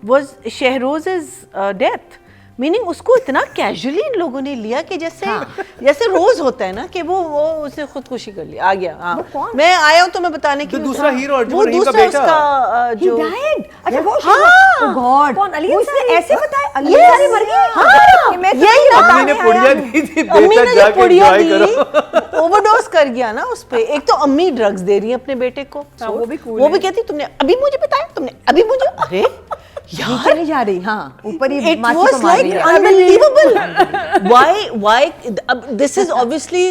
was Shehroz's death. Meaning उसको इतना casually इन लोगों ने लिया कि जैसे जैसे रोज होता है ना कि वो उसने खुदकुशी कर लिया, आ गया। हाँ मैं आया हूँ तुम्हें बताने के लिए। दूसरा हीरो अर्जुन वो रहीम का दूसरा बेटा उसका जो अच्छा वो गॉड कौन अली अंसारी ऐसे बताया अली अंसारी मर गई। हाँ यही अम्मी ने पुड़िया दी थी, अम्मी बेटा ने जाके पुड़िया एंजॉय दी, करो। ओवरडोज कर गया ना उस पे। एक तो अम्मी ड्रग्स दे रही है अपने बेटे को, वो भी cool वो भी है। कहती तुमने अभी मुझे बताया, तुमने अभी मुझे, अरे नीचे नहीं जा रही। हाँ ऊपर ही it मासी was को मार like रही है। unbelievable. why this is obviously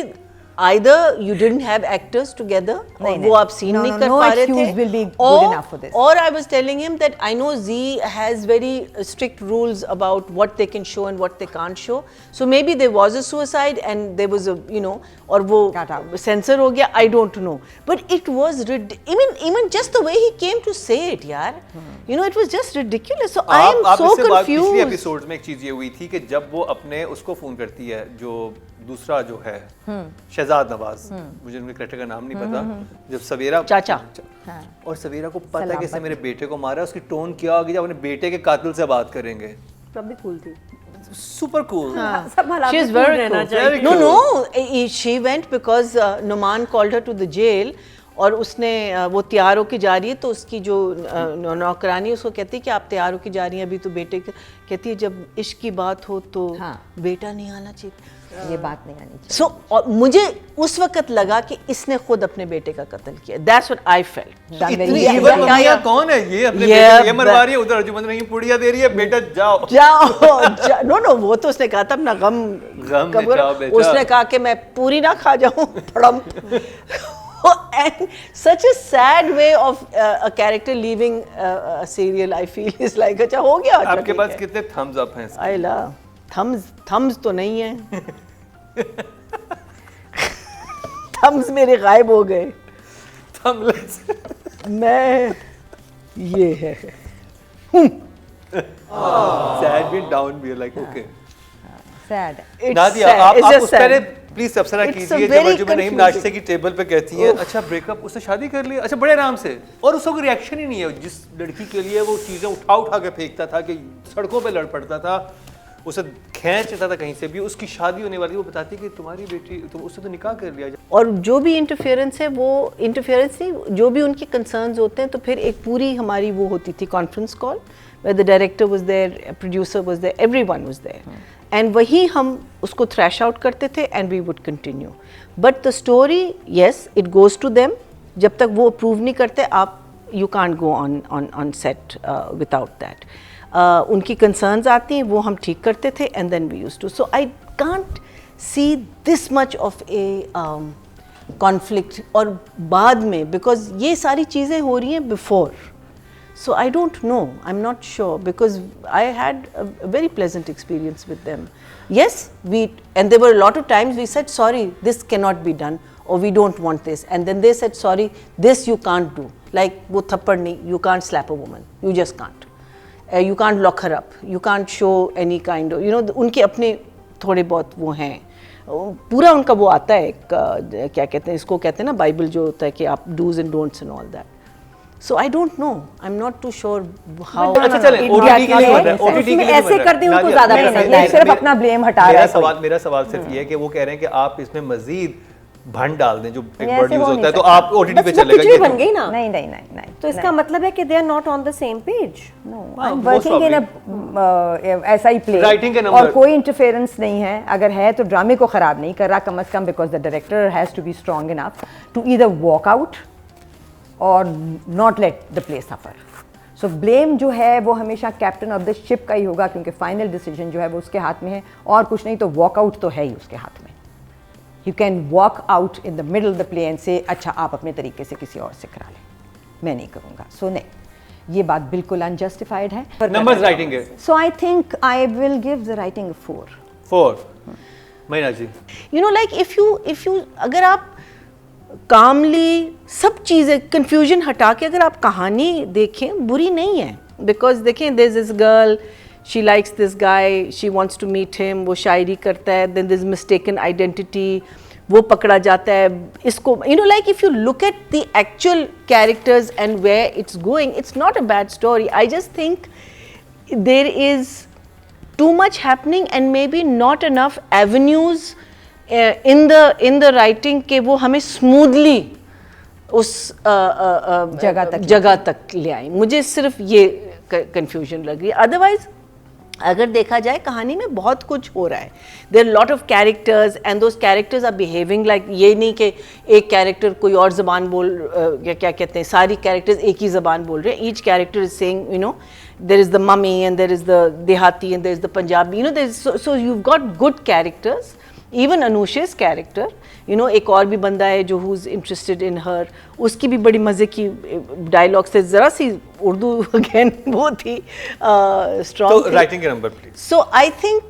either you didn't have actors together और वो आप सीन नहीं कर पा रहे excuse will be good enough for this. or I was telling him that I know Z has very strict rules about what they can show and what they can't show, so maybe there was a suicide and there was a और वो censor हो गया, I don't know, but it was even just the way he came to say it यार, it was just ridiculous. So I am so confused. पिछले episode में एक चीज ये हुई थी कि जब वो अपने उसको फोन करती है, जो दूसरा जो है शहजाद नवाज, मुझे उनके कैरेक्टर का नाम नहीं पता, जब सवेरा चाचा और सवेरा को पता है कि इसने मेरे बेटे को मारा, उसकी टोन क्या होगी जब अपने बेटे के कातिल से बात करेंगे। तब भी कूल थी, सुपर कूल। सब हालात she is में cool very रहना cool. चाहिए। No, she went because Numan called her to the jail और उसने वो तैयार होके जा रही है तो उसकी जो नौकरानी उसको कहती है कि आप तैयार होके जा रही हैं अभी तो बेटे कहती है जब इश्क की बात हो तो बेटा नहीं आना चाहिए, ये बात नहीं आनी चाहिए। और मुझे उस वक्त लगा कि इसने खुद अपने बेटे का कत्ल किया। That's what I felt. इतनी इवन मम्मियां कौन है ये, अपने बेटे को ये मरवा रही है, उधर अर्जुन रहीम पुड़िया दे रही है, बेटा जाओ। नो वो तो उसने कहा था अपना गम मिटाओ बेटा। उसने कहा कि मैं पूरी ना खा जाऊं फड़म। And such a sad way of a character leaving a serial, I feel is like अच्छा हो गया। आपके पास कितने thumbs up हैं? आइला thumbs तो नहीं है। thumbs मेरे गायब हो गए। Thumbs मैं ये है। sad भी down भी like okay. Sad. नादिया आप उस पहले प्लीज तबसरा कीजिए जब अर्जुन रहीम नाश्ते की टेबल पे कहती है अच्छा ब्रेकअप, उसने शादी कर ली, अच्छा बड़े आराम से, और उसका कोई रिएक्शन ही नहीं है। जिस लड़की के लिए वो चीज़ें उठा के फेंकता था कि सड़कों पे लड़ पड़ता था, उसे खींचता था कहीं से भी, उसकी शादी होने वाली, वो बताती कि तुम्हारी बेटी तो उससे तो निकाह कर लिया जाए। और जो भी इंटरफेरेंस है वो इंटरफेरेंस नहीं, जो भी उनके कंसर्न्स होते हैं तो फिर एक पूरी हमारी वो होती थी conference call where the director was there, producer was there, everyone was there. And वही हम उसको thrash out करते थे and we would continue. But the story, yes, it goes to them. जब तक वो approve नहीं करते आप you can't go on set without that. उनकी concerns आती हैं वो हम ठीक करते थे and then we used to. So I can't see this much of a conflict और बाद में because ये सारी चीज़ें हो रही हैं before. So I don't know, I'm not sure because I had a very pleasant experience with them. Yes, and there were a lot of times we said sorry, this cannot be done or we don't want this, and then they said sorry, this you can't do, like wo thappad nahi, you can't slap a woman, you just can't, you can't lock her up, you can't show any kind of उनके अपने थोड़े बहुत वो हैं, पूरा उनका वो आता है क्या कहते हैं इसको, कहते हैं ना बाइबल जो होता है कि आप dos and don'ts and all that. So I don't know. I'm not too sure how. अच्छा चले OTT के लिए बन रहा है. OTT के लिए ऐसे कर दे उनको ज़्यादा पसंद है. सिर्फ अपना ब्लेम हटा रहा है. मेरा सवाल सिर्फ ये है कि वो कह रहे हैं कि आप इसमें मजीद भंड डाल दें जो एक वर्ड यूज होता है तो आप OTT पे चलेगा. ये बन गई ना. नहीं. तो इसका मतलब है कि they are not on the same page. No. I'm working in a ऐसा ही play. Writing के नंबर. और कोई interference नहीं है. अगर है तो ड्रामे को खराब नहीं कर रहा कम से कम because the director has to be strong enough to either walk out और not let the play suffer. So blame जो है वो हमेशा कैप्टन ऑफ द शिप का ही होगा क्योंकि फाइनल डिसीजन जो है वो उसके हाथ में है और कुछ नहीं तो वॉक आउट तो है ही उसके हाथ में. You can walk out in the middle of the play and say अच्छा आप अपने तरीके से किसी और से करा लें, मैं नहीं करूँगा. So नहीं, ये बात बिल्कुल अनजस्टिफाइड है. Numbers writing है. So I think I will give the writing a 4. 4. मैना जी. Like if you अगर आप कामली सब चीज़ें कन्फ्यूजन हटा के अगर आप कहानी देखें बुरी नहीं है बिकॉज देखें there is this girl she likes this guy she wants to meet him वो शायरी करता है then there is mistaken identity वो पकड़ा जाता है इसको like if you look at the actual characters and where it's going it's not a bad story I just think there is too much happening and maybe not enough avenues in the writing के वो हमें smoothly उस जगह तक ले आए. मुझे सिर्फ ये confusion लग रही है. Otherwise अगर देखा जाए कहानी में बहुत कुछ हो रहा है. There lot of characters and those characters are behaving like, ये नहीं कि एक कैरेक्टर कोई और ज़बान क्या कहते हैं, सारी कैरेक्टर्स एक ही ज़बान बोल रहे हैं. Each character is saying, you know, there is the mummy and there is the dehati and there is the Punjabi, you know, there is, so you got good characters. Even Anushe's character, you know, एक और भी बंदा है जो who is interested in her, उसकी भी बड़ी मज़े की डायलॉग से ज़रा सी उर्दू अगेन वो थी स्ट्रॉन्ग. तो राइटिंग के number please. So I think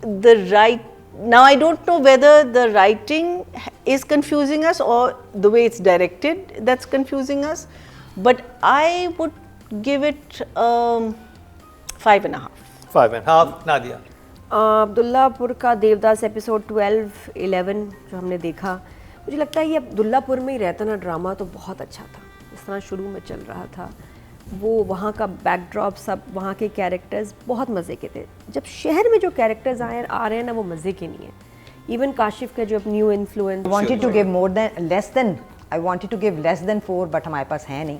the right, now I don't know whether the writing is confusing us or the way it's directed that's confusing us, but I would give it 5.5. 5.5. Nadia. Abdullapur का Devdas episode 12-11 जो हमने देखा, मुझे लगता है ये अब्दुल्लापुर में ही रहता ना ड्रामा तो बहुत अच्छा था. जिस तरह शुरू में चल रहा था वो, वहाँ का बैकड्रॉप, सब वहाँ के कैरेक्टर्स बहुत मज़े के थे. जब शहर में जो कैरेक्टर्स आ रहे हैं ना वो मज़े के नहीं है. इवन काशिफ का जो new influence. I wanted to give less than 4 but हमारे पास है नहीं,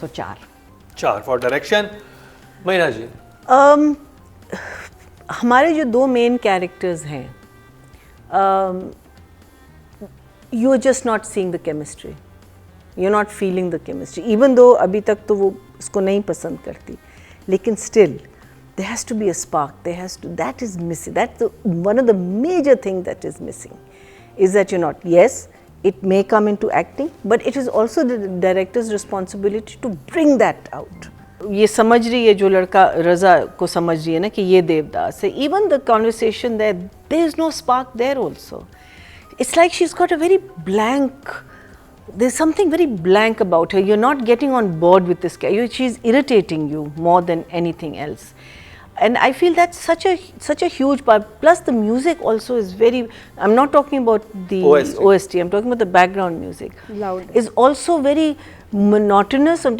सो 4 फॉर डायरेक्शन. महीना जी. हमारे जो दो मेन कैरेक्टर्स हैं, you are just not seeing the chemistry, you are not feeling the chemistry, even though अभी तक तो वो उसको नहीं पसंद करती, लेकिन still there has to be a spark, there has to, that is missing, that one of the major thing that is missing is that you not, yes it may come into acting, but it is also the director's responsibility to bring that out. ये समझ रही है जो लड़का, रज़ा को समझ रही है ना कि ये देवदास है. Even the conversation there is no spark there also. It's like she's got a very blank, there's something very blank about her. You're not getting on board with this guy. She's irritating you more than anything else. And I feel that's such a huge part. Plus the music also is very, I'm not talking about the OST, I'm talking about the background music. Loud. Is also very monotonous और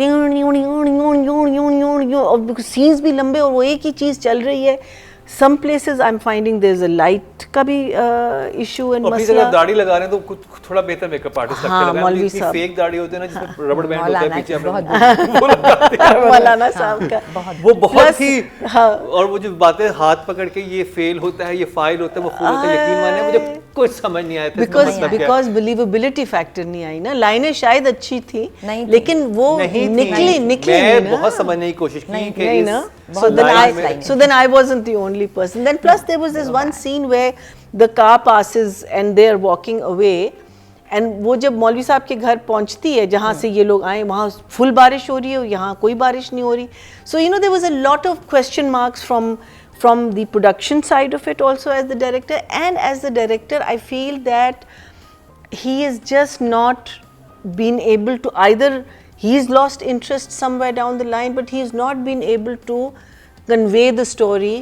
because scenes भी लंबे और वो एक ही चीज़ चल रही है. Some places I'm finding there's a light का भी issue and मसला. अगर दाढ़ी लगा रहे हैं तो कुछ थोड़ा बेहतर मेकअप आर्टिस्ट लगते हैं. मौलवी साहब. फेक दाढ़ी होते हैं ना जिसमें रबड़ बैंड होता है पीछे, मौलाना साहब का वो बहुत ही. और वो जो बातें हाथ पकड़ के ये फेल होता है, ये फाइल होता है, वो फूल होता है, यकीन माने मुझे कुछ समझ नहीं आया था. बिकॉज बिलीवेबिलिटी फैक्टर नहीं आई ना. लाइनें शायद अच्छी थी लेकिन वो निकली मैं बहुत समझने की कोशिश की कि ना. So then I wasn't the only person. Then plus there was this one scene where the car passes and they are walking away, and वो जब मौलवी साहब के घर पहुंचती है जहाँ से ये लोग आए, वहाँ फुल बारिश हो रही है, यहाँ कोई बारिश नहीं हो रही. So you know there was a lot of question marks from the production side of it also as the director, and as the director I feel that he is just not been able to, either he's lost interest somewhere down the line, but he's not been able to convey the story